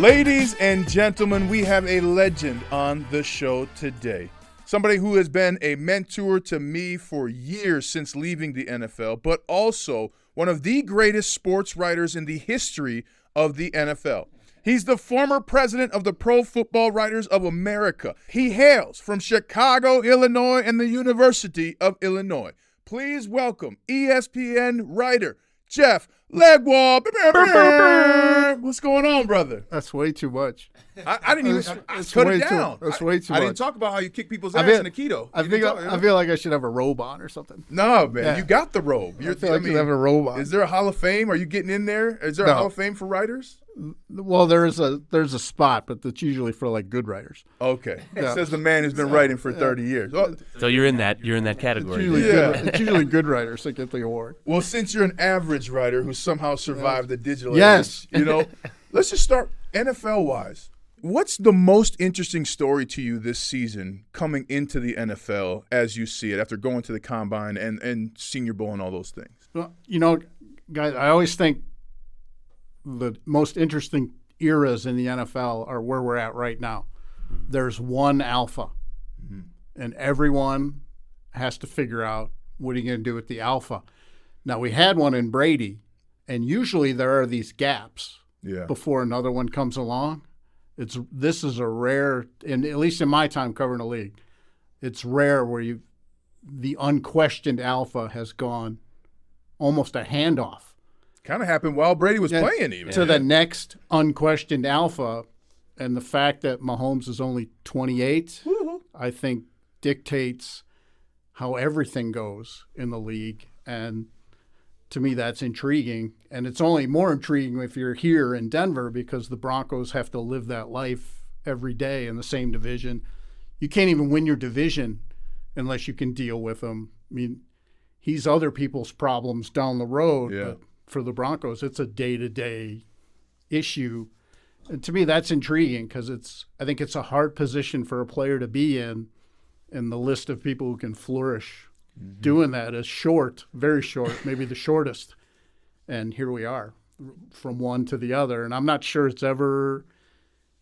Ladies and gentlemen, we have a legend on the show today. Somebody who has been a mentor to me for years since leaving the NFL, but also one of the greatest sports writers in the history of the NFL. He's the former president of the Pro Football Writers of America. He hails from Chicago, Illinois, and the University of Illinois. Please welcome ESPN writer Jeff Legwold. What's going on, brother? That's way too much. I didn't even cut it down. That's way too much. I didn't talk about how you kick people's ass in Aikido. I feel like I should have a robe on or something. No, man, you got the robe. I feel like I should have a robe on. Is there a Hall of Fame? Are you getting in there? Is there a Hall of Fame for writers? Well, there's a spot, but that's usually for like good writers. Okay, says the man who's been writing for 30 years. Oh. So you're in that category. It's usually good writers that get the award. Well, since you're an average writer who somehow survived the digital age, let's just start NFL-wise. What's the most interesting story to you this season coming into the NFL as you see it after going to the Combine and Senior Bowl and all those things? Well, guys, I always think the most interesting eras in the NFL are where we're at right now. Mm-hmm. There's one alpha, and everyone has to figure out what are you going to do with the alpha. Now, we had one in Brady, and usually there are these gaps before another one comes along. This is a rare, and at least in my time covering the league, it's rare where the unquestioned alpha has gone almost a handoff. Kind of happened while Brady was playing even. To the next unquestioned alpha, and the fact that Mahomes is only 28, I think dictates how everything goes in the league. And to me, that's intriguing. And it's only more intriguing if you're here in Denver because the Broncos have to live that life every day in the same division. You can't even win your division unless you can deal with him. I mean, he's other people's problems down the road, but for the Broncos, it's a day-to-day issue. And to me, that's intriguing because I think it's a hard position for a player to be in, and the list of people who can flourish doing that is short, very short, maybe the shortest. And here we are from one to the other. And I'm not sure it's ever,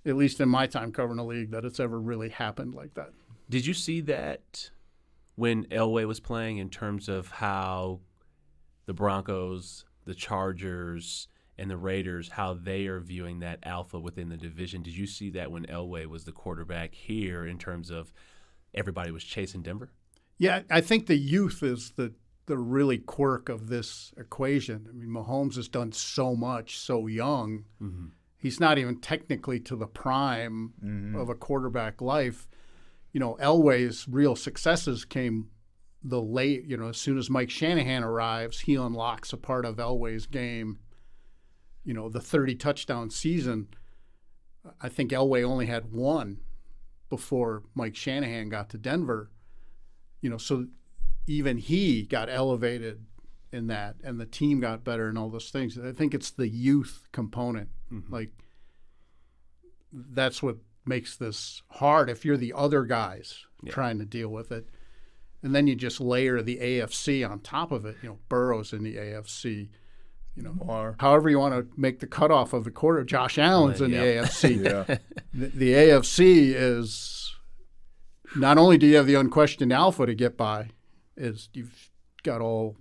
at least in my time covering the league, that it's ever really happened like that. Did you see that when Elway was playing in terms of how the Broncos, the Chargers, and the Raiders, how they are viewing that alpha within the division? Did you see that when Elway was the quarterback here in terms of everybody was chasing Denver? Yeah, I think the youth is the really quirk of this equation. I mean, Mahomes has done so much so young. Mm-hmm. He's not even technically to the prime of a quarterback life. Elway's real successes came as soon as Mike Shanahan arrives, he unlocks a part of Elway's game. The 30-touchdown season, I think Elway only had one before Mike Shanahan got to Denver. So even he got elevated in that, and the team got better and all those things. I think it's the youth component. Mm-hmm. Like, that's what makes this hard if you're the other guys trying to deal with it. And then you just layer the AFC on top of it. Burrow's in the AFC. However you want to make the cutoff of the quarter. Josh Allen's in the AFC. The AFC is not only do you have the unquestioned alpha to get by, is you've got all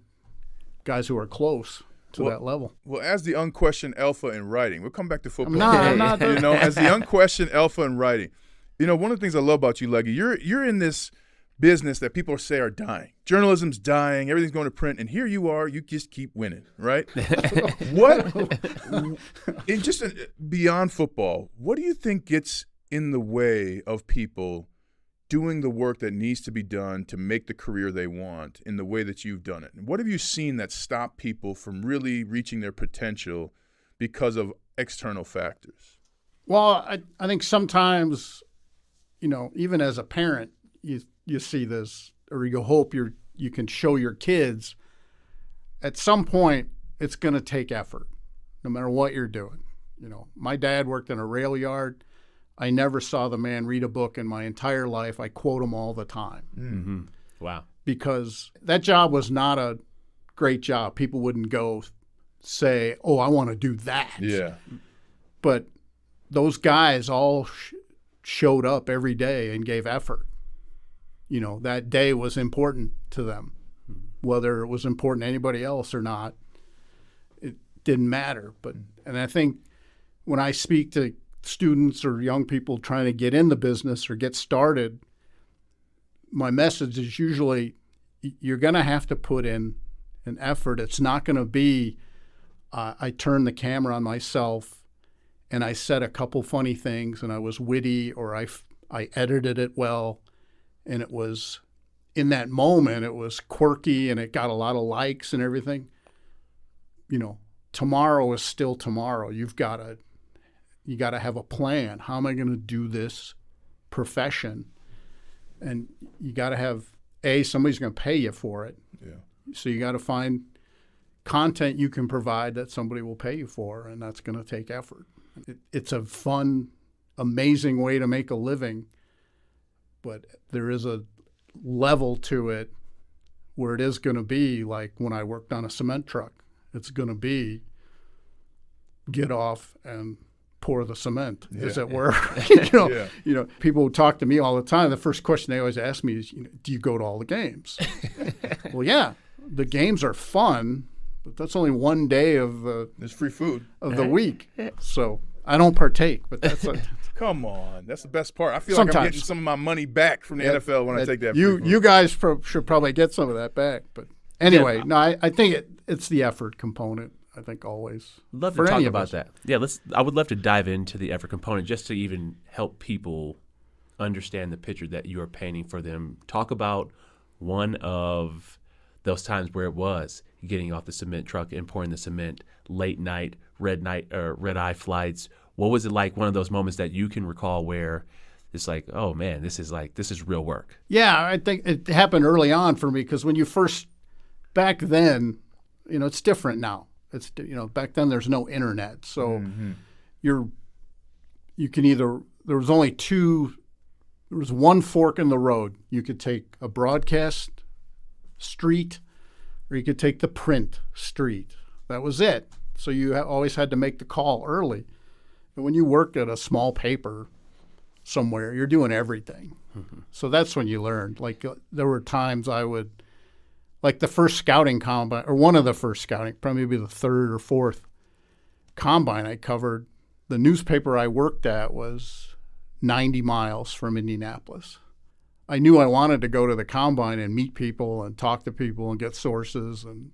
guys who are close to that level. Well, as the unquestioned alpha in writing, we'll come back to football. I'm not. As the unquestioned alpha in writing, one of the things I love about you, Leggy, you're in this business that people say are dying. Journalism's dying. Everything's going to print, and here you are. You just keep winning, right? Beyond football, what do you think gets in the way of people doing the work that needs to be done to make the career they want in the way that you've done it? What have you seen that stopped people from really reaching their potential because of external factors? Well, I think sometimes, even as a parent, you see this, or you hope you can show your kids. At some point, it's going to take effort, no matter what you're doing. My dad worked in a rail yard. I never saw the man read a book in my entire life. I quote him all the time. Mm-hmm. Wow. Because that job was not a great job. People wouldn't go say, oh, I want to do that. Yeah. But those guys all showed up every day and gave effort. You know, that day was important to them. Whether it was important to anybody else or not, it didn't matter. And I think when I speak to students or young people trying to get in the business or get started, my message is usually you're going to have to put in an effort. It's not going to be I turned the camera on myself and I said a couple funny things and I was witty, or I edited it well, and it was, in that moment, it was quirky and it got a lot of likes and everything. You know, tomorrow is still tomorrow. You got to have a plan. How am I going to do this profession? And you got to have, somebody's going to pay you for it. Yeah. So you got to find content you can provide that somebody will pay you for, and that's going to take effort. It's a fun, amazing way to make a living, but there is a level to it where it is going to be like when I worked on a cement truck. It's going to be get off and pour the cement. Yeah. Is it work? You know, people who talk to me all the time, the first question they always ask me is, do you go to all the games? Well, yeah, the games are fun, but that's only one day of there's free food of the week. So I don't partake, but that's come on, that's the best part. I feel like I'm getting some of my money back from the NFL when I take that. You guys should probably get some of that back. But anyway, no, I think it's the effort component. I think always. Love to talk about that. Yeah, I would love to dive into the effort component just to even help people understand the picture that you are painting for them. Talk about one of those times where it was getting off the cement truck and pouring the cement, late night, red eye flights. What was it like? One of those moments that you can recall where it's like, oh man, this is real work. Yeah, I think it happened early on for me because when you first, back then, it's different now. It's, back then there's no internet. So you can either, there was one fork in the road. You could take a broadcast street or you could take the print street. That was it. So you always had to make the call early. And when you worked at a small paper somewhere, you're doing everything. Mm-hmm. So that's when you learned. Like there were times I would, like the first scouting combine, or one of the first scouting, probably maybe the third or fourth combine I covered, the newspaper I worked at was 90 miles from Indianapolis. I knew I wanted to go to the combine and meet people and talk to people and get sources and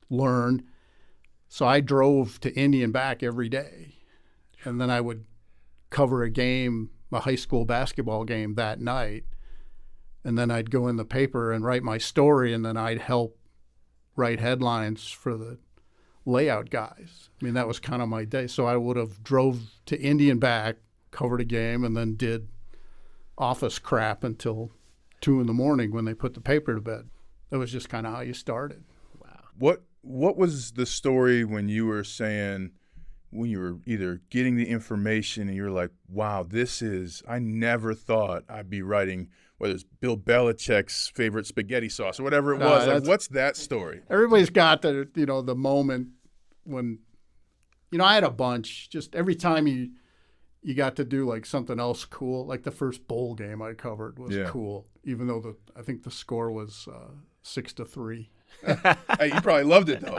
learn. So I drove to Indy and back every day. And then I would cover a game, a high school basketball game that night. And then I'd go in the paper and write my story, and then I'd help write headlines for the layout guys. I mean, that was kind of my day. So I would have drove to Indy and back, covered a game, and then did office crap until 2 a.m. when they put the paper to bed. That was just kind of how you started. Wow. What was the story when you were saying, when you were either getting the information and you're like, wow, I never thought I'd be writing, whether it's Bill Belichick's favorite spaghetti sauce or whatever it was. Like, what's that story? Everybody's got the moment when, I had a bunch. Just every time you got to do like something else cool, like the first bowl game I covered was cool, even though I think the score was 6-3. Hey, you probably loved it though.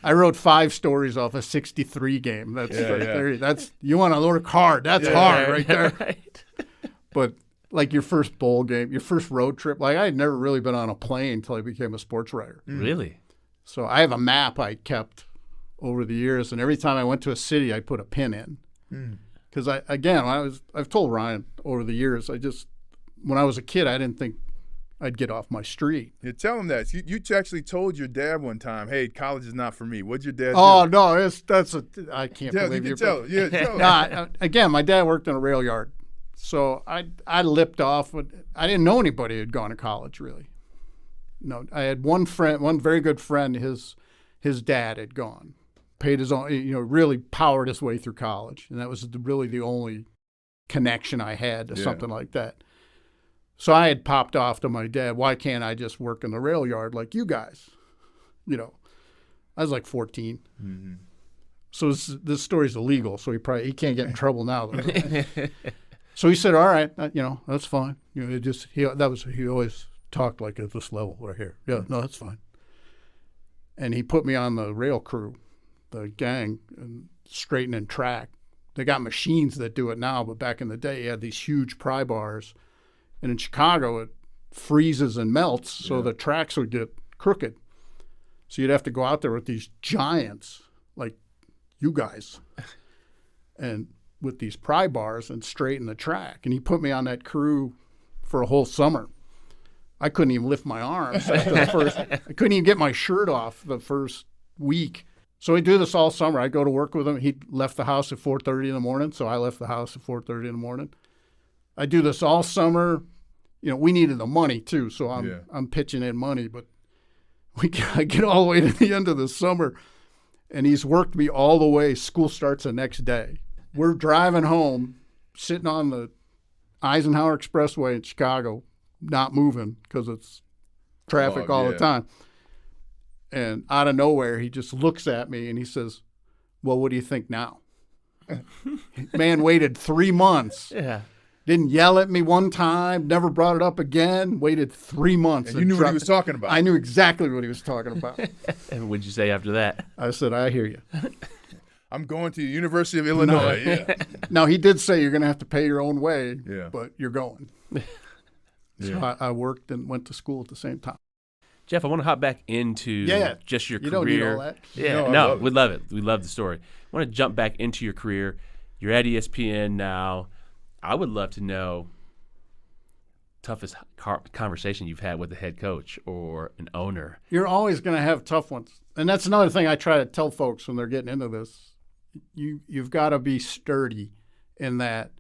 I wrote 5 stories off a 63 game. That's you want to work hard. That's hard right there. Right. But like your first bowl game, your first road trip, like I had never really been on a plane until I became a sports writer. Really? So I have a map I kept over the years, and every time I went to a city, I put a pin in. Because I've told Ryan over the years, when I was a kid, I didn't think I'd get off my street. You tell him that. You actually told your dad one time, hey, college is not for me. What'd your dad do? Oh, no, I can't believe you. Tell him. Again, my dad worked in a rail yard. So I lipped off. I didn't know anybody who had gone to college, really. No, I had one very good friend, his dad had gone. Paid his own, really powered his way through college. And that was really the only connection I had to something like that. So I had popped off to my dad, why can't I just work in the rail yard like you guys? I was like 14. Mm-hmm. So this story's illegal, so he can't get in trouble now. Though. So he said, all right, that's fine. He always talked like at this level right here. Yeah, no, that's fine. And he put me on the rail crew, the gang, and straightening track. They got machines that do it now, but back in the day, you had these huge pry bars. And in Chicago, it freezes and melts, so the tracks would get crooked. So you'd have to go out there with these giants, like you guys, and with these pry bars and straighten the track. And he put me on that crew for a whole summer. I couldn't even lift my arms. I couldn't even get my shirt off the first week. So he'd do this all summer. I'd go to work with him. He left the house at 4:30 in the morning, so I left the house at 4:30 in the morning. I do this all summer. We needed the money too, so I'm pitching in money. But I get all the way to the end of the summer, and he's worked me all the way. School starts the next day. We're driving home, sitting on the Eisenhower Expressway in Chicago, not moving because it's traffic all the time. And out of nowhere, he just looks at me and he says, well, what do you think now? Man waited 3 months. Yeah. Didn't yell at me one time, never brought it up again, waited 3 months. And you knew what he was talking about. I knew exactly what he was talking about. And what'd you say after that? I said, I hear you. I'm going to the University of Illinois. Now, he did say you're going to have to pay your own way, but you're going. So I worked and went to school at the same time. Jeff, I want to hop back into just your career. You don't need all that. Yeah, no, we love it. We love the story. I want to jump back into your career. You're at ESPN now. I would love to know toughest conversation you've had with a head coach or an owner. You're always going to have tough ones. And that's another thing I try to tell folks when they're getting into this. You've got to be sturdy in that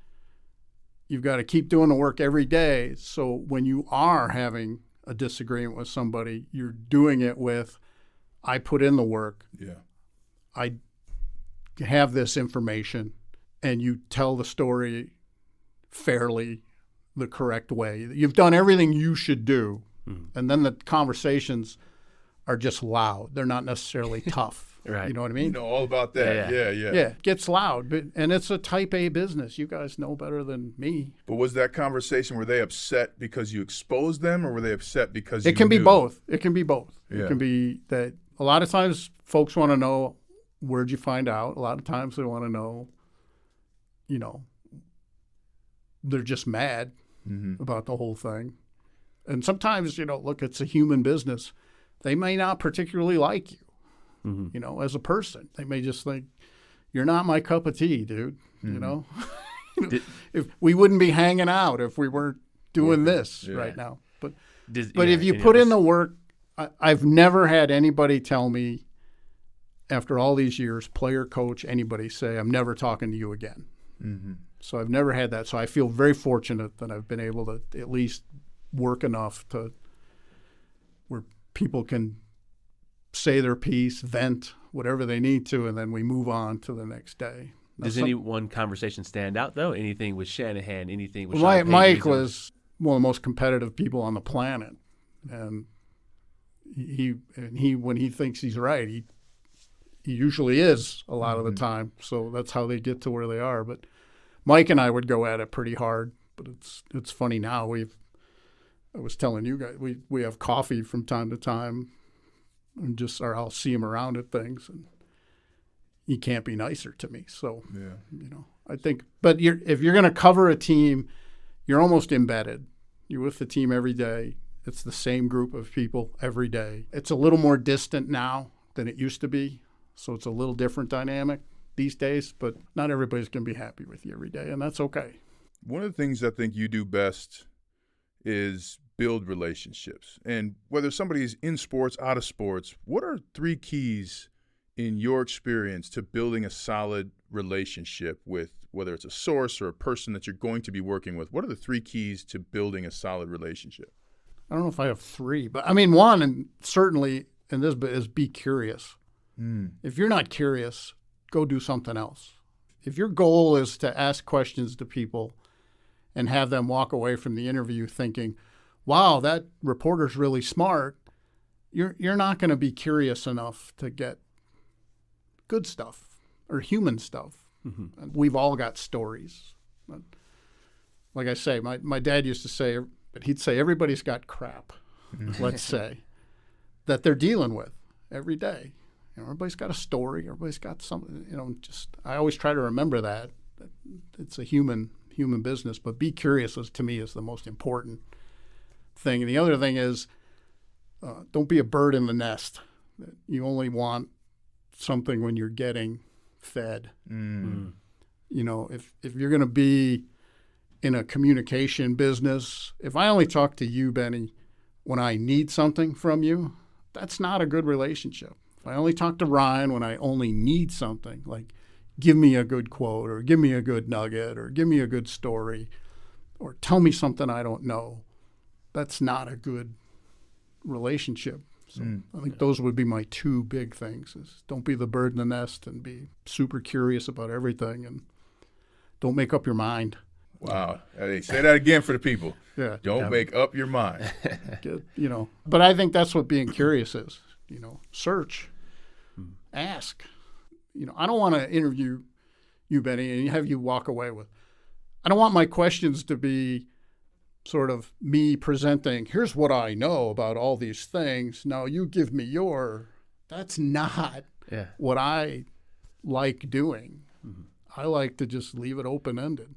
you've got to keep doing the work every day. So when you are having a disagreement with somebody, you're doing it with, I put in the work. Yeah. I have this information, and you tell the story fairly, the correct way. You've done everything you should do, and then the conversations are just loud. They're not necessarily tough. Right. You know what I mean? You know all about that. Yeah. It gets loud, and it's a type A business. You guys know better than me. But was that conversation, were they upset because you exposed them, or were they upset because It can be both. It can be both. Yeah. It can be that a lot of times folks want to know, where'd you find out? A lot of times they want to know, they're just mad about the whole thing. And sometimes, look, it's a human business. They may not particularly like you, as a person. They may just think, you're not my cup of tea, dude, If we wouldn't be hanging out if we weren't doing this right now. But if you put in the work, I've never had anybody tell me after all these years, player, coach, anybody say, I'm never talking to you again. So I've never had that. So I feel very fortunate that I've been able to at least work enough to where people can say their piece, vent, whatever they need to, and then we move on to the next day. Does any one conversation stand out, though? Anything with Shanahan, anything with Mike was one of the most competitive people on the planet. And he when he thinks he's right, he usually is a lot of the time. So that's how they get to where they are. But Mike and I would go at it pretty hard. But it's funny now. I was telling you guys, we have coffee from time to time, and I'll see him around at things, and he can't be nicer to me. So I think. But if you're going to cover a team, you're almost embedded. You're with the team every day. It's the same group of people every day. It's a little more distant now than it used to be. So it's a little different dynamic these days, but not everybody's going to be happy with you every day, and that's okay. One of the things I think you do best is build relationships. And whether somebody's in sports, out of sports, what are 3 keys in your experience to building a solid relationship with, whether it's a source or a person that you're going to be working with? What are the 3 keys to building a solid relationship? I don't know if I have 3, but I mean, one, and certainly in this, is be curious. If you're not curious, go do something else. If your goal is to ask questions to people and have them walk away from the interview thinking, wow, that reporter's really smart, you're not going to be curious enough to get good stuff. or human stuff. Mm-hmm. And we've all got stories. But like I say, my dad used to say, but he'd say everybody's got crap, let's say, that they're dealing with every day. Everybody's got a story. Everybody's got something, I always try to remember that it's a human business, but be curious to me is the most important thing. And the other thing is, don't be a bird in the nest. You only want something when you're getting fed. Mm. If you're going to be in a communication business, if I only talk to you, Benny, when I need something from you, that's not a good relationship. If I only talk to Ryan when I only need something, like give me a good quote or give me a good nugget or give me a good story or tell me something I don't know, that's not a good relationship. So I think those would be my two big things: is don't be the bird in the nest and be super curious about everything, and don't make up your mind. Wow. Hey, say that again for the people. Yeah. Don't make up your mind. But I think that's what being curious is. Search, ask. I don't want to interview you, Benny, and have you walk away with. I don't want my questions to be sort of me presenting, here's what I know about all these things. Now you give me that's not what I like doing. Mm-hmm. I like to just leave it open-ended.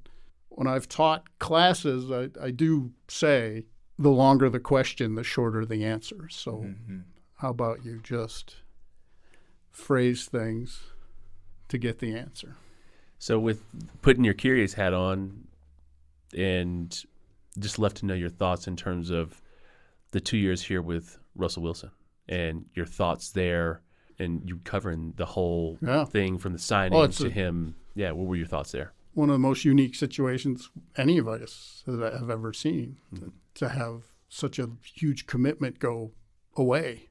When I've taught classes, I do say the longer the question, the shorter the answer. So how about you just phrase things to get the answer? So with putting your curious hat on, and just love to know your thoughts in terms of the 2 years here with Russell Wilson and your thoughts there, and you covering the whole thing from the signing to him. Yeah, what were your thoughts there? One of the most unique situations any of us have ever seen, to have such a huge commitment go away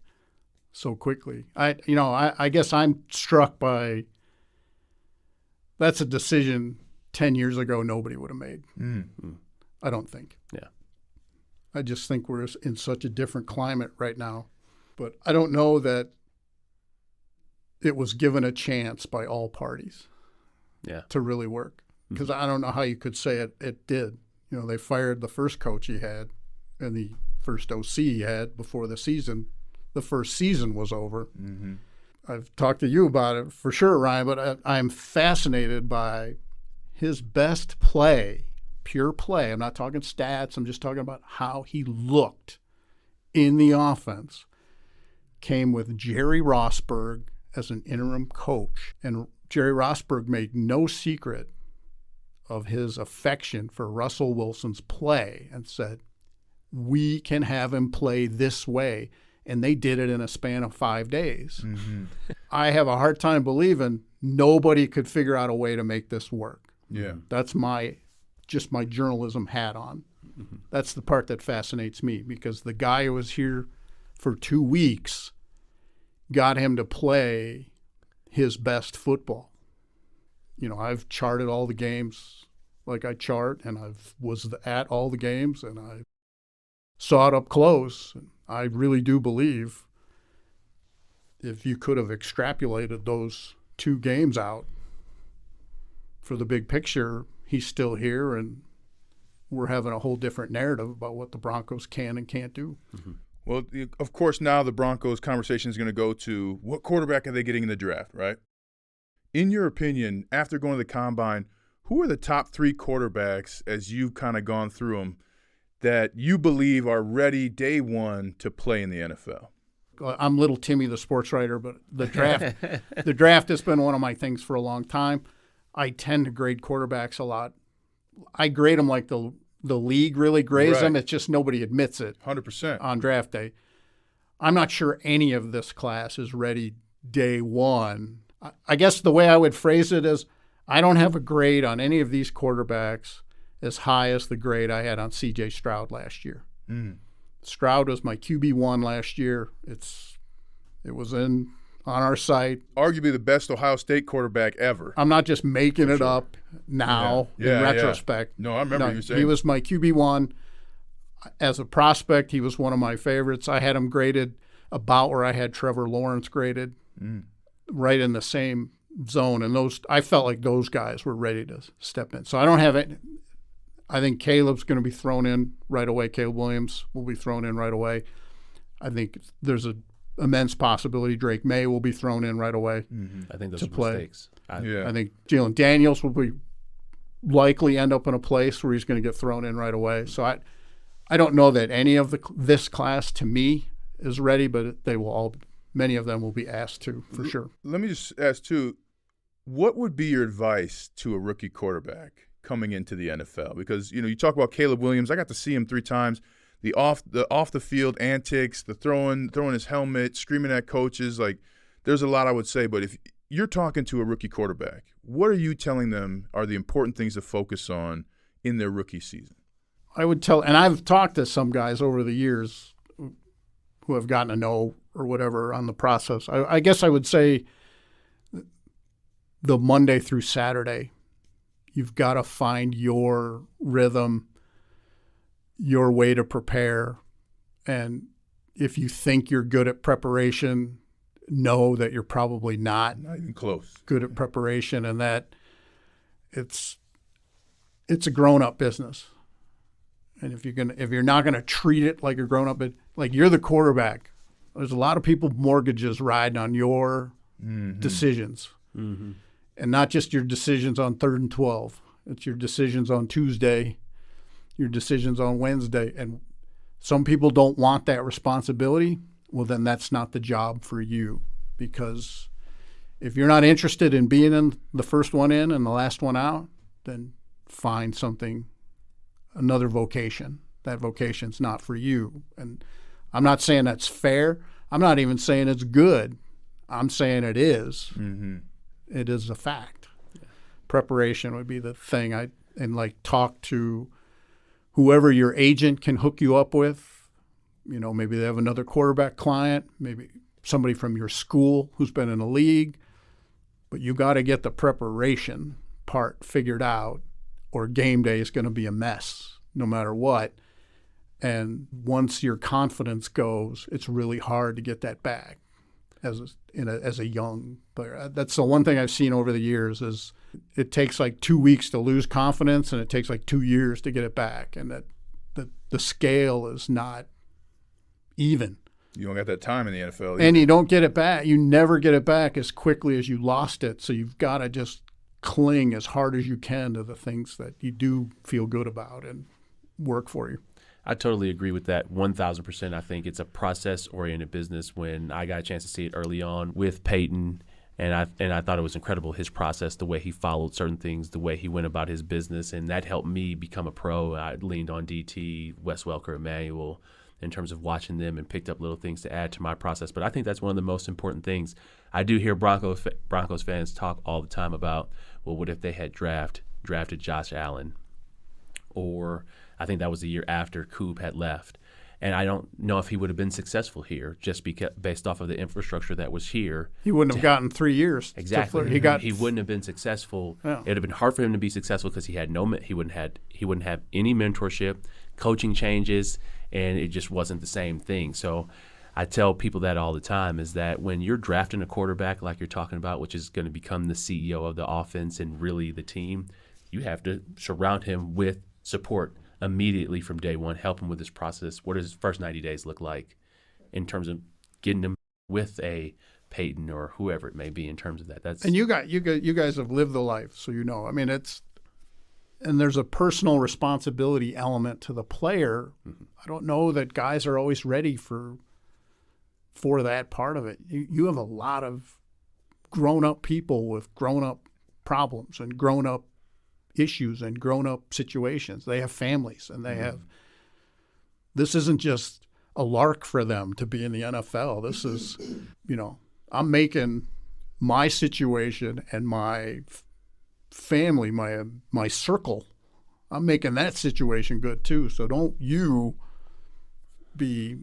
so quickly. I guess I'm struck by that's a decision 10 years ago nobody would have made. I don't think. Yeah. I just think we're in such a different climate right now. But I don't know that it was given a chance by all parties to really work. Because I don't know how you could say it did. They fired the first coach he had and the first OC he had before the first season was over. Mm-hmm. I've talked to you about it for sure, Ryan, but I'm fascinated by his best play, pure play. I'm not talking stats. I'm just talking about how he looked in the offense. Came with Jerry Rosburg as an interim coach. And Jerry Rosburg made no secret of his affection for Russell Wilson's play and said, we can have him play this way. And they did it in a span of 5 days. Mm-hmm. I have a hard time believing nobody could figure out a way to make this work. Yeah. That's my journalism hat on. Mm-hmm. That's the part that fascinates me, because the guy who was here for 2 weeks got him to play his best football. I've charted all the games like I chart, and I was at all the games, and I saw it up close. I really do believe if you could have extrapolated those 2 games out for the big picture, he's still here, and we're having a whole different narrative about what the Broncos can and can't do. Mm-hmm. Well, of course, now the Broncos conversation is going to go to what quarterback are they getting in the draft, right? In your opinion, after going to the Combine, who are the top 3 quarterbacks, as you've kind of gone through them, that you believe are ready day one to play in the NFL? I'm little Timmy, the sports writer, but the draft has been one of my things for a long time. I tend to grade quarterbacks a lot. I grade them like the league really grades them. It's just nobody admits it. 100%. On draft day. I'm not sure any of this class is ready day one. I guess the way I would phrase it is I don't have a grade on any of these quarterbacks as high as the grade I had on C.J. Stroud last year. Stroud was my QB1 last year. It was on our site. Arguably the best Ohio State quarterback ever. I'm not just making it up now in retrospect. No, I remember you saying he was my QB1. As a prospect, he was one of my favorites. I had him graded about where I had Trevor Lawrence graded, right in the same zone, and I felt like those guys were ready to step in. So I don't have it. I think Caleb's going to be thrown in right away. Caleb Williams will be thrown in right away. I think there's an immense possibility Drake May will be thrown in right away. I think those to are play. mistakes. I think Jalen Daniels will be likely end up in a place where he's going to get thrown in right away. So I don't know that any of this class to me is ready, but many of them will be asked to for sure. Let me just ask too, what would be your advice to a rookie quarterback coming into the NFL? Because you talk about Caleb Williams. I got to see him 3 times. The off the field antics, the throwing his helmet, screaming at coaches. Like, there's a lot I would say, but if you're talking to a rookie quarterback, what are you telling them are the important things to focus on in their rookie season? I would tell, and I've talked to some guys over the years who have gotten to know or whatever on the process. I guess I would say the Monday through Saturday, you've got to find your rhythm, your way to prepare. And if you think you're good at preparation, know that you're probably not even close good at preparation, and that it's a grown-up business. And if you're not gonna treat it like a grown-up, but like you're the quarterback, there's a lot of people mortgages riding on your decisions, and not just your decisions on 3rd and 12. It's your decisions on Tuesday, your decisions on Wednesday, and some people don't want that responsibility. Well, then that's not the job for you, because if you're not interested in being in the first one in and the last one out, then find another vocation. That vocation's not for you. And I'm not saying that's fair. I'm not even saying it's good. I'm saying it is. It is a fact. Preparation would be the thing. Talk to whoever your agent can hook you up with. Maybe they have another quarterback client, maybe somebody from your school who's been in a league, but you got to get the preparation part figured out, or game day is going to be a mess no matter what. And once your confidence goes, it's really hard to get that back as a young player. That's the one thing I've seen over the years is it takes like 2 weeks to lose confidence, and it takes like 2 years to get it back. And that the scale is not even. You don't got that time in the NFL either. And you don't get it back. You never get it back as quickly as you lost it. So you've got to just cling as hard as you can to the things that you do feel good about and work for you. I totally agree with that 1,000%. I think it's a process-oriented business. When I got a chance to see it early on with Peyton, and I thought it was incredible, his process, the way he followed certain things, the way he went about his business, and that helped me become a pro. I leaned on DT, Wes Welker, Emmanuel, in terms of watching them, and picked up little things to add to my process. But I think that's one of the most important things. I do hear Broncos fans talk all the time about, well, what if they had drafted Josh Allen? Or I think that was the year after Coop had left. And I don't know if he would have been successful here just based off of the infrastructure that was here. He wouldn't have gotten 3 years. Exactly. He wouldn't have been successful. Yeah. It would have been hard for him to be successful because he wouldn't have any mentorship, coaching changes, and it just wasn't the same thing. So I tell people that all the time, is that when you're drafting a quarterback like you're talking about, which is going to become the CEO of the offense and really the team, you have to surround him with support immediately from day one, help him with this process. What does his first 90 days look like in terms of getting him with a Peyton or whoever it may be in terms of that? And you guys have lived the life, so you know. I mean, and there's a personal responsibility element to the player. I don't know that guys are always ready for that part of it. You have a lot of grown-up people with grown-up problems and grown-up issues and grown-up situations. They have families, and they have – this isn't just a lark for them to be in the NFL. This is, I'm making my situation and my family, my circle, I'm making that situation good too. So don't you be,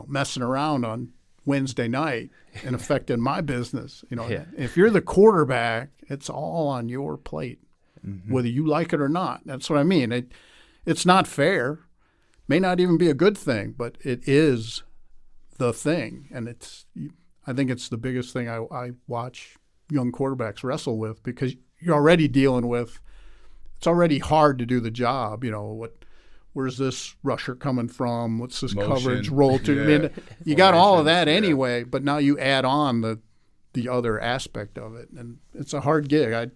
messing around on Wednesday night and affecting my business. If you're the quarterback, it's all on your plate, whether you like it or not. That's what I mean. It's not fair. May not even be a good thing, but it is the thing. And I think it's the biggest thing I watch young quarterbacks wrestle with, because you're already dealing with, it's already hard to do the job. Where's this rusher coming from? What's this Motion. Coverage roll to? Yeah. I mean, you got all of that Yeah. anyway, but now you add on the other aspect of it, and it's a hard gig.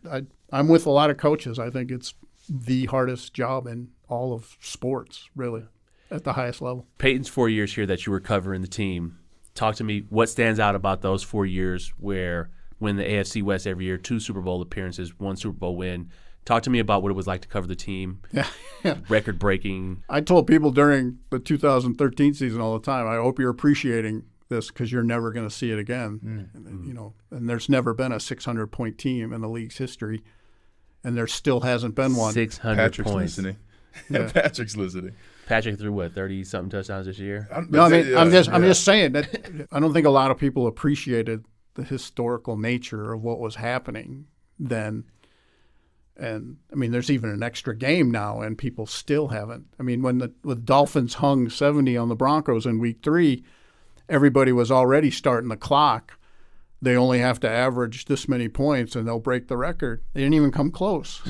I'm with a lot of coaches. I think it's the hardest job in all of sports, really, at the highest level. Peyton's 4 years here that you were covering the team. Talk to me, what stands out about those 4 years where win the AFC West every year, 2 Super Bowl appearances, 1 Super Bowl win. Talk to me about what it was like to cover the team. Yeah. Record-breaking. I told people during the 2013 season all the time, I hope you're appreciating this because you're never going to see it again. And there's never been a 600-point team in the league's history, and there still hasn't been one. 600 Patrick's points. listening. Yeah. Patrick's listening. Patrick threw, 30-something touchdowns this year? I'm just saying that I don't think a lot of people appreciated the historical nature of what was happening then. And, I mean, there's even an extra game now, and people still haven't. I mean, when the Dolphins hung 70 on the Broncos in week 3, everybody was already starting the clock. They only have to average this many points, and they'll break the record. They didn't even come close.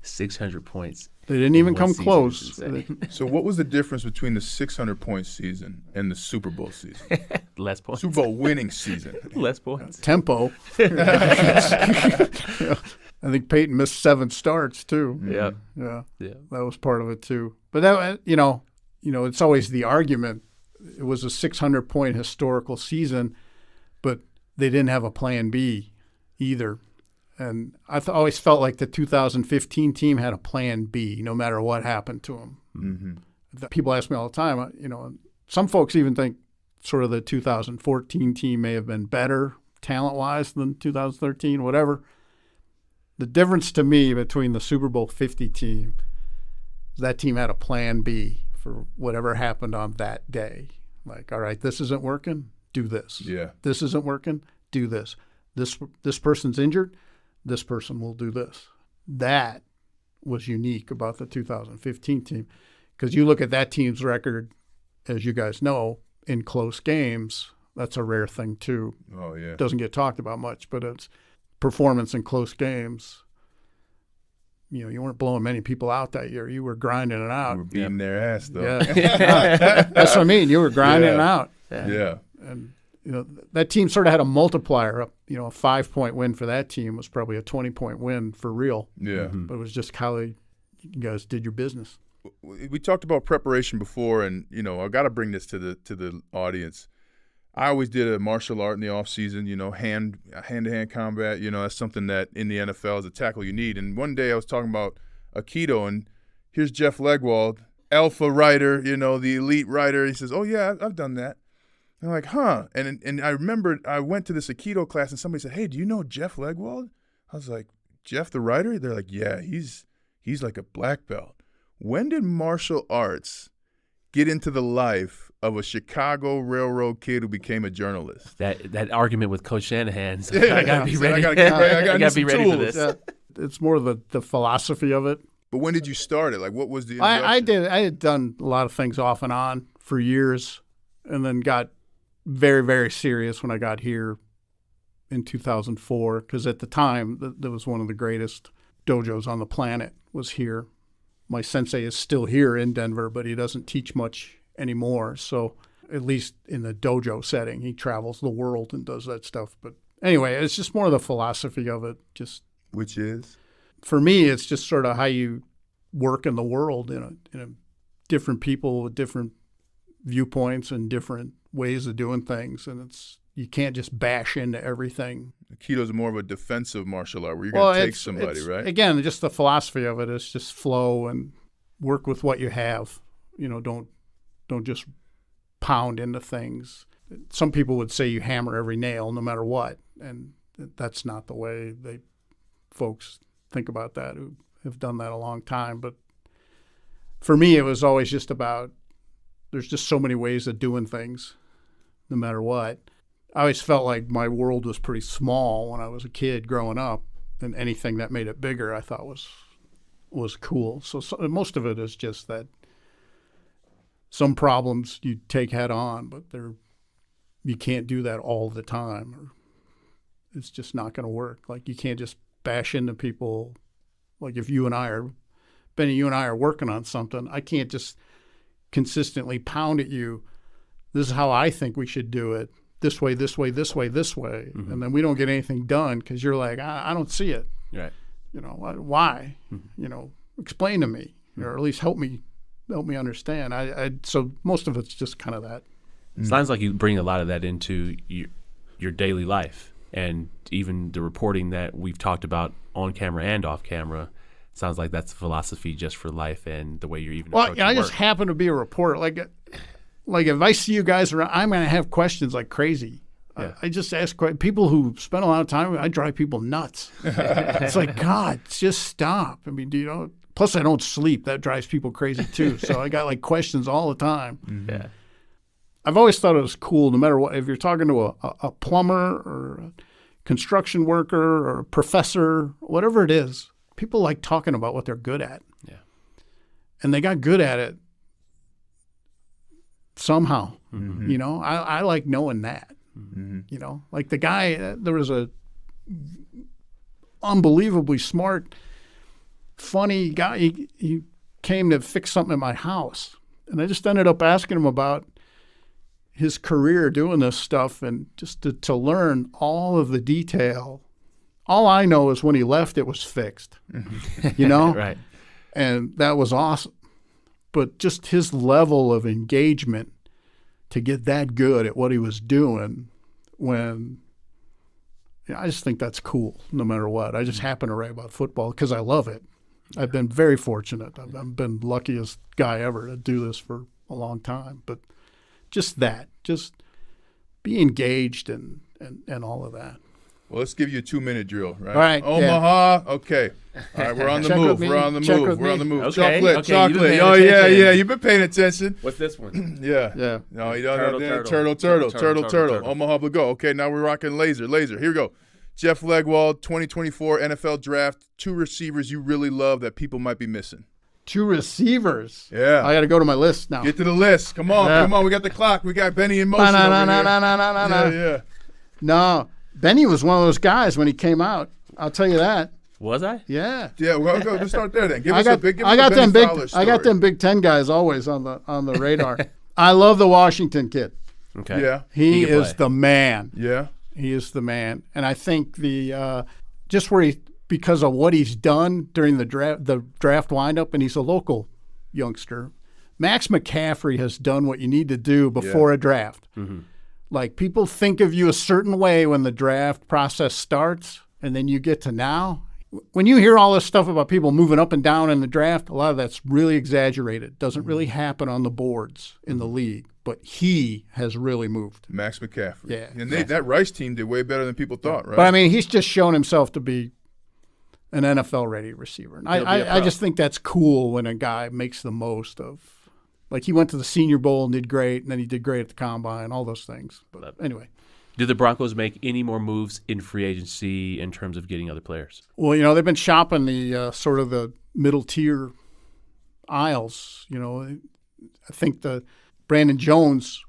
600 points. They didn't even come season close. is insane. So what was the difference between the 600-point season and the Super Bowl season? Less points. Super Bowl winning season. Less points. Tempo. I think Peyton missed 7 starts too. Yeah. Yeah, Yeah. that was part of it too. But that, it's always the argument. It was a 600-point historical season, but they didn't have a plan B either. And I always felt like the 2015 team had a plan B, no matter what happened to them. Mm-hmm. People ask me all the time. Some folks even think sort of the 2014 team may have been better talent-wise than 2013, whatever. The difference to me between the Super Bowl 50 team is that team had a plan B for whatever happened on that day. Like, all right, this isn't working, do this. Yeah. This isn't working, do this. This person's injured, this person will do this. That was unique about the 2015 team, because you look at that team's record, as you guys know, in close games, that's a rare thing too. Oh, yeah. It doesn't get talked about much, but it's performance in close games. You weren't blowing many people out that year. You were grinding it out. We were beating their ass, though. Yeah. That's what I mean. You were grinding it out. Yeah. And, that team sort of had a multiplier up. A 5-point win for that team was probably a 20-point win for real. Yeah. But it was just how you guys did your business. We talked about preparation before, and, I got to bring this to the audience. I always did a martial art in the off season, hand-to-hand combat. That's something that in the NFL as a tackle you need. And one day I was talking about Aikido, and here's Jeff Legwold, alpha rider, the elite rider. He says, "Oh yeah, I've done that." And I'm like, "Huh?" And I remember I went to this Aikido class, and somebody said, "Hey, do you know Jeff Legwold?" I was like, "Jeff the rider?" They're like, "Yeah, he's like a black belt." When did martial arts get into the life of a Chicago railroad kid who became a journalist? That argument with Coach Shanahan. So Yeah, I gotta be ready. I gotta be ready for this. Yeah. It's more the philosophy of it. But when did you start it? Like, what was the I introduction? I had done a lot of things off and on for years, and then got very, very serious when I got here in 2004, because at the time, that was one of the greatest dojos on the planet was here. My sensei is still here in Denver, but he doesn't teach much anymore. So at least in the dojo setting, he travels the world and does that stuff. But anyway, it's just more the philosophy of it. Which is? For me, it's just sort of how you work in the world, in a different people with different viewpoints and different ways of doing things. And you can't just bash into everything. Aikido's more of a defensive martial art where you're going to take somebody, right? Again, just the philosophy of it is just flow and work with what you have. Don't just pound into things. Some people would say you hammer every nail no matter what, and that's not the way folks think about that who have done that a long time. But for me, it was always just about there's just so many ways of doing things no matter what. I always felt like my world was pretty small when I was a kid growing up, and anything that made it bigger I thought was cool. So most of it is just that some problems you take head on, but you can't do that all the time. it's just not going to work. Like, you can't just bash into people. Like, if Bennie, you and I are working on something, I can't just consistently pound at you, this is how I think we should do it, this way, this way, this way, this way. Mm-hmm. And then we don't get anything done because you're like, I don't see it. Right. You know, why? Mm-hmm. You know, explain to me, or at least help me understand. So most of it's just kind of that. Sounds like you bring a lot of that into your daily life, and even the reporting that we've talked about on camera and off camera. Sounds like that's philosophy just for life and the way you're even approaching I work. just happen to be a reporter. Like if I see you guys around, I'm going to have questions like crazy. Yeah. I just ask people who spend a lot of time. I drive people nuts. It's like, God, just stop. I mean, plus I don't sleep. That drives people crazy too. So I got like questions all the time. Mm-hmm. Yeah. I've always thought it was cool, no matter what, if you're talking to a plumber or a construction worker or a professor, whatever it is, people like talking about what they're good at. Yeah. And they got good at it somehow. Mm-hmm. You know, I like knowing that. Mm-hmm. You know, like the guy, there was a unbelievably smart, funny guy. He came to fix something at my house. And I just ended up asking him about his career doing this stuff, and just to learn all of the detail. All I know is when he left, it was fixed, you know? Right. And that was awesome. But just his level of engagement to get that good at what he was doing I just think that's cool no matter what. I just happen to write about football because I love it. I've been very fortunate. I've been the luckiest guy ever to do this for a long time. But just be engaged and all of that. Well, let's give you a 2-minute drill, right? All right. Omaha. Yeah. Okay. All right, we're on the Check move. with me. We're on the Check move. with We're on me. the move. Okay. Chocolate. Okay, you've been paying Oh, yeah, attention. yeah. You've been paying attention. What's this one? Yeah. Yeah. No, you don't Turtle, have turtle. turtle. Omaha Blue. Go. Okay, now we're rocking laser. Here we go. Jeff Legwold, 2024 NFL Draft. 2 receivers you really love that people might be missing. 2 receivers. Yeah. I got to go to my list now. Get to the list. Come on. Yeah. Come on. We got the clock. We got Bennie in motion over here. Yeah. No, Bennie was one of those guys when he came out. I'll tell you that. Was I? Yeah. Yeah, well, go. Let's start there then. I got them Big Ten guys always on the radar. I love the Washington kid. Okay. Yeah. He can is play. the man. Yeah. He is the man. And I think because of what he's done during the draft windup, and he's a local youngster, Max McCaffrey has done what you need to do before a draft. Mm-hmm. Like, people think of you a certain way when the draft process starts, and then you get to now. When you hear all this stuff about people moving up and down in the draft, a lot of that's really exaggerated. Doesn't really happen on the boards in the league. But he has really moved. Max McCaffrey. Yeah. And that Rice team did way better than people thought, right? But, I mean, he's just shown himself to be an NFL-ready receiver. And I just think that's cool when a guy makes the most of. Like, he went to the Senior Bowl and did great, and then he did great at the Combine, all those things. But anyway. Do the Broncos make any more moves in free agency in terms of getting other players? Well, they've been shopping the sort of the middle-tier aisles. I think the Brandon Jones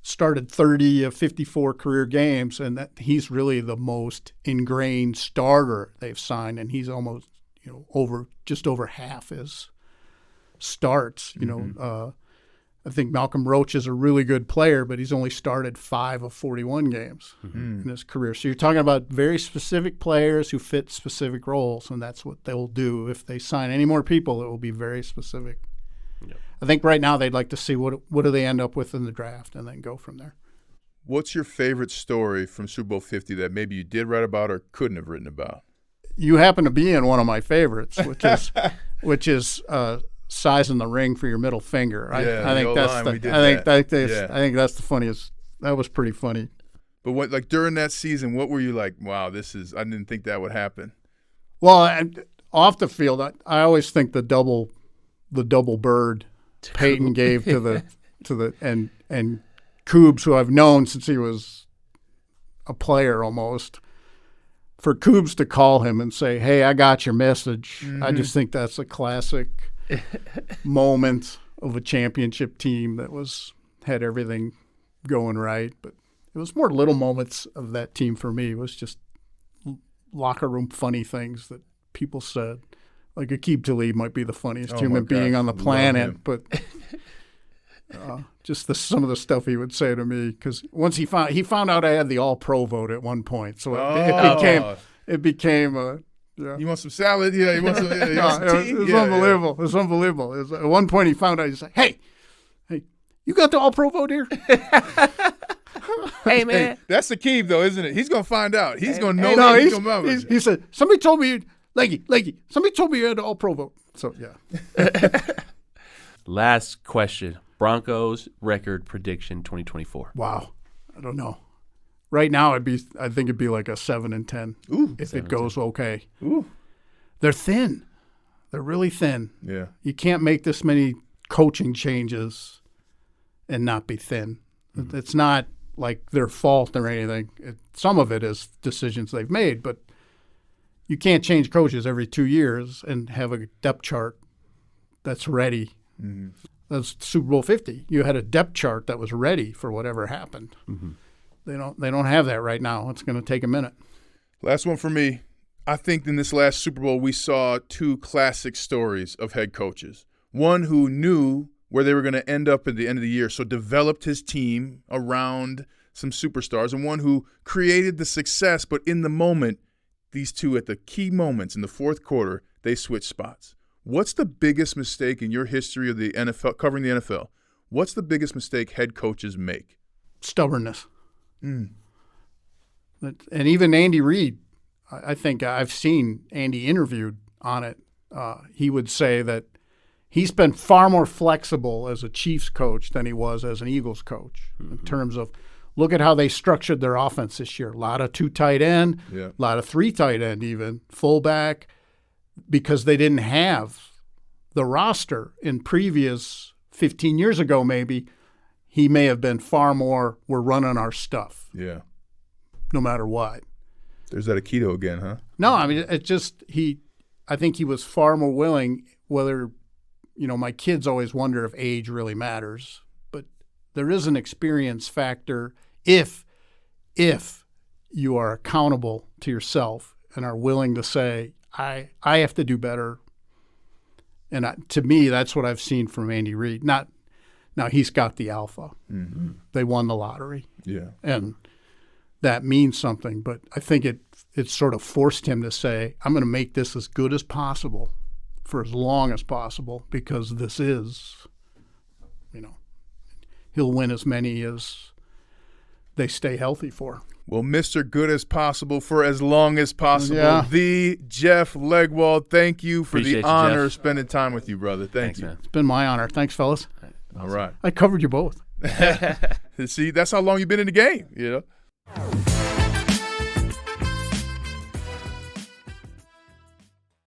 started 30 of 54 career games, and that he's really the most ingrained starter they've signed, and he's almost just over half his starts. I think Malcolm Roach is a really good player, but he's only started 5 of 41 games in his career. So you're talking about very specific players who fit specific roles, and that's what they'll do. If they sign any more people, it will be very specific. Yep. I think right now they'd like to see what do they end up with in the draft and then go from there. What's your favorite story from Super Bowl 50 that maybe you did write about or couldn't have written about? You happen to be in one of my favorites, which is sizing the ring for your middle finger. I think that's the funniest. That was pretty funny. But what, like, during that season, what were you like? Wow, I didn't think that would happen. Well, off the field, I always think the double bird Peyton gave to the and Coobs, who I've known since he was a player almost. For Coobs to call him and say, "Hey, I got your message," I just think that's a classic moment of a championship team that had everything going right. But it was more little moments of that team for me. It was just locker room funny things that people said. Like Aqib Talib might be the funniest Oh, human my being gosh. on the Love planet, him. but just some of the stuff he would say to me. Because once he found out I had the All-Pro vote at one point, so it became a. Yeah. You want some salad? Yeah. You want some, you want some tea? It was Yeah, unbelievable. It was unbelievable. At one point, he found out. He's like, "Hey, you got the All-Pro vote here?" Hey, man. Hey, that's the key, though, isn't it? He's gonna find out. He's gonna know. No, that he's, gonna come out with it. he said, "Somebody told me, Leggy, somebody told me you had the All-Pro vote." So yeah. Last question. Broncos record prediction 2024. Wow, I don't know. Right now, I think it'd be like a 7-10 if it goes okay. Ooh. They're thin. They're really thin. Yeah. You can't make this many coaching changes and not be thin. It's not like their fault or anything. Some of it is decisions they've made, but you can't change coaches every 2 years and have a depth chart that's ready. Mm-hmm. That's Super Bowl 50. You had a depth chart that was ready for whatever happened. Mm-hmm. They don't have that right now. It's going to take a minute. Last one for me. I think in this last Super Bowl we saw two classic stories of head coaches. One who knew where they were going to end up at the end of the year, so developed his team around some superstars, and one who created the success, but in the moment, these two at the key moments in the fourth quarter, they switched spots. What's the biggest mistake in your history of the NFL, covering the NFL? What's the biggest mistake head coaches make? Stubbornness. And even Andy Reid, I think I've seen Andy interviewed on it. He would say that he's been far more flexible as a Chiefs coach than he was as an Eagles coach in terms of look at how they structured their offense this year. A lot of 2 tight end, a lot of 3 tight end even, fullback, because they didn't have the roster in previous 15 years ago maybe. He may have been far more, we're running our stuff. Yeah. No matter what. There's that Aikido again, huh? No, I mean, I think he was far more willing, whether, my kids always wonder if age really matters, but there is an experience factor if you are accountable to yourself and are willing to say, I have to do better. And to me, that's what I've seen from Andy Reid. Now he's got the alpha. Mm-hmm. They won the lottery. Yeah. And that means something. But I think it sort of forced him to say, I'm going to make this as good as possible for as long as possible because this is, he'll win as many as they stay healthy for. Well, Mr. Good as possible for as long as possible. Yeah. The Jeff Legwold, thank you for Appreciate the you, honor Jeff. of spending time with you, brother. Thanks, you. Man. It's been my honor. Thanks, fellas. All right. I covered you both. See, that's how long you've been in the game,